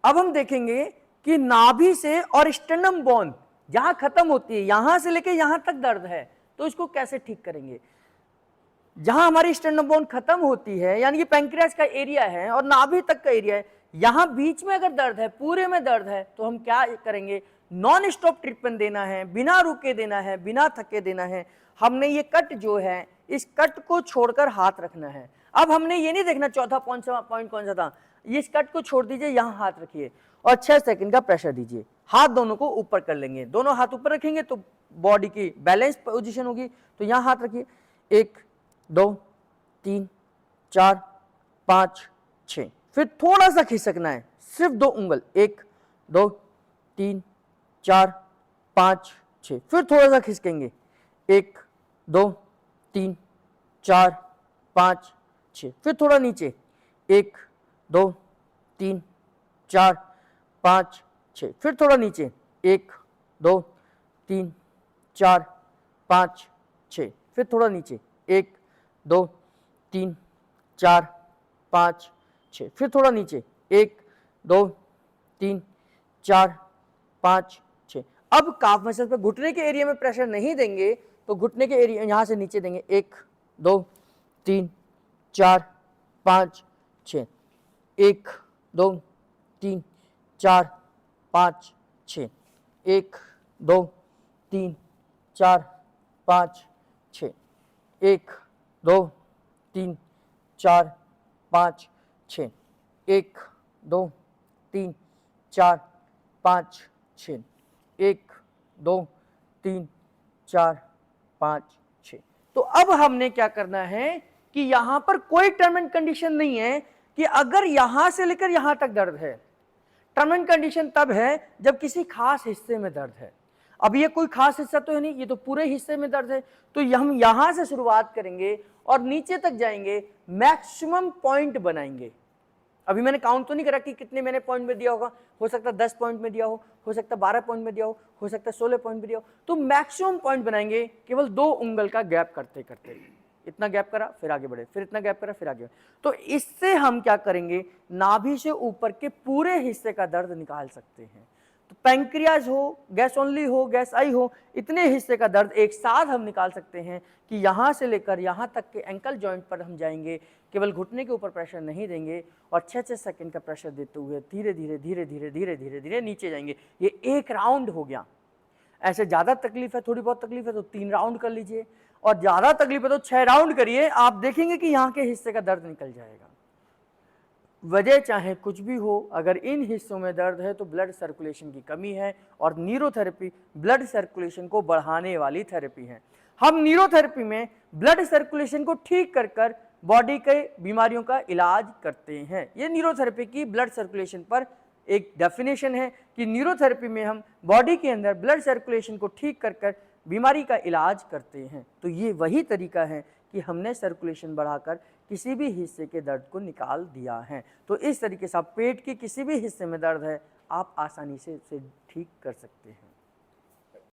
अब हम देखेंगे कि नाभि से और स्टेर्नम बोन जहां खत्म होती है, यहां से लेके यहां तक दर्द है, तो इसको कैसे ठीक करेंगे। जहां हमारी स्टेर्नम बोन खत्म होती है यानी कि पैंक्रियास का एरिया है और नाभि तक का एरिया है, यहां बीच में अगर दर्द है, पूरे में दर्द है, तो हम क्या करेंगे, नॉन स्टॉप ट्रीटमेंट देना है, बिना रुके देना है, बिना थके देना है। हमने ये कट जो है, इस कट को छोड़कर हाथ रखना है। अब हमने ये नहीं देखना चौथा पॉइंट कौन सा था, इस कट को छोड़ दीजिए, यहां हाथ रखिए और 6 सेकंड का प्रेशर दीजिए। हाथ दोनों को ऊपर कर लेंगे, दोनों हाथ ऊपर रखेंगे तो बॉडी की बैलेंस पोजीशन होगी। तो यहां हाथ रखिए, 1 2 3 4 5 6, फिर थोड़ा सा खिसकना है, सिर्फ 2 उंगल, 1 2 3 4 5 6, फिर थोड़ा सा खिसकेंगे, 1 2 3 4 5 6, फिर थोड़ा नीचे, 1 2 3 4 5 6, फिर थोड़ा नीचे, 1 2 3 4 5 6, फिर थोड़ा नीचे, 1 2 3 4 5 6, फिर थोड़ा नीचे, 1 2 3 4 5 6। अब काफ मसल पे घुटने के एरिया में प्रेशर नहीं देंगे, तो घुटने के एरिया यहां से नीचे देंगे, 1 2 3 4 5 6, 1 2 3 4 5 6, 1 2 3 4 5 6, 1 2 3 4 5 6, 1 2 3 4 5 6, 1 2 3 4 5 6। तो अब हमने क्या करना है कि यहां पर कोई टर्म एंड कंडीशन नहीं है कि अगर यहां से लेकर यहां तक दर्द है। टर्म एंड कंडीशन तब है जब किसी खास हिस्से में दर्द है। अब ये कोई खास हिस्सा तो है नहीं, ये तो पूरे हिस्से में दर्द है। तो हम यहां से शुरुआत करेंगे और नीचे तक जाएंगे, मैक्सिमम पॉइंट बनाएंगे। अभी मैंने काउंट तो नहीं करा कि कितने मैंने पॉइंट में दिया होगा, हो सकता है 10 पॉइंट में दिया हो सकता है 12 पॉइंट में दिया हो सकता है 16 पॉइंट में दिया हो। तो मैक्सिमम पॉइंट बनाएंगे केवल 2 उंगल का गैप करते करते, इतना गैप करा फिर आगे बढ़े, फिर इतना गैप करा फिर आगे बढ़े। तो इससे हम क्या करेंगे, नाभि से ऊपर के पूरे हिस्से का दर्द निकाल सकते हैं। तो पैंक्रियाज हो, गैस ओनली हो, गैस आई हो, इतने हिस्से का दर्द एक साथ हम निकाल सकते हैं कि यहां से लेकर यहां तक के एंकल जॉइंट पर हम जाएंगे, केवल घुटने के ऊपर प्रेशर नहीं देंगे और 6-6 सेकंड का प्रेशर देते हुए धीरे धीरे धीरे धीरे धीरे धीरे धीरे नीचे जाएंगे। ये एक राउंड हो गया। ऐसे ज़्यादा तकलीफ है, थोड़ी बहुत तकलीफ है तो 3 राउंड कर लीजिए, और ज़्यादा तकलीफ है तो 6 राउंड करिए। आप देखेंगे कि यहाँ के हिस्से का दर्द निकल जाएगा। वजह चाहे कुछ भी हो, अगर इन हिस्सों में दर्द है तो ब्लड सर्कुलेशन की कमी है, और न्यूरोथेरेपी ब्लड सर्कुलेशन को बढ़ाने वाली थेरेपी है। हम न्यूरोथेरेपी में ब्लड सर्कुलेशन को ठीक कर कर बॉडी के बीमारियों का इलाज करते हैं। ये न्यूरोथेरेपी की ब्लड सर्कुलेशन पर एक डेफिनेशन है कि न्यूरोथेरेपी में हम बॉडी के अंदर ब्लड सर्कुलेशन को ठीक कर कर बीमारी का इलाज करते हैं। तो ये वही तरीका है कि हमने सर्कुलेशन बढ़ाकर किसी भी हिस्से के दर्द को निकाल दिया है। तो इस तरीके से आप पेट के किसी भी हिस्से में दर्द है, आप आसानी से उसे ठीक कर सकते हैं।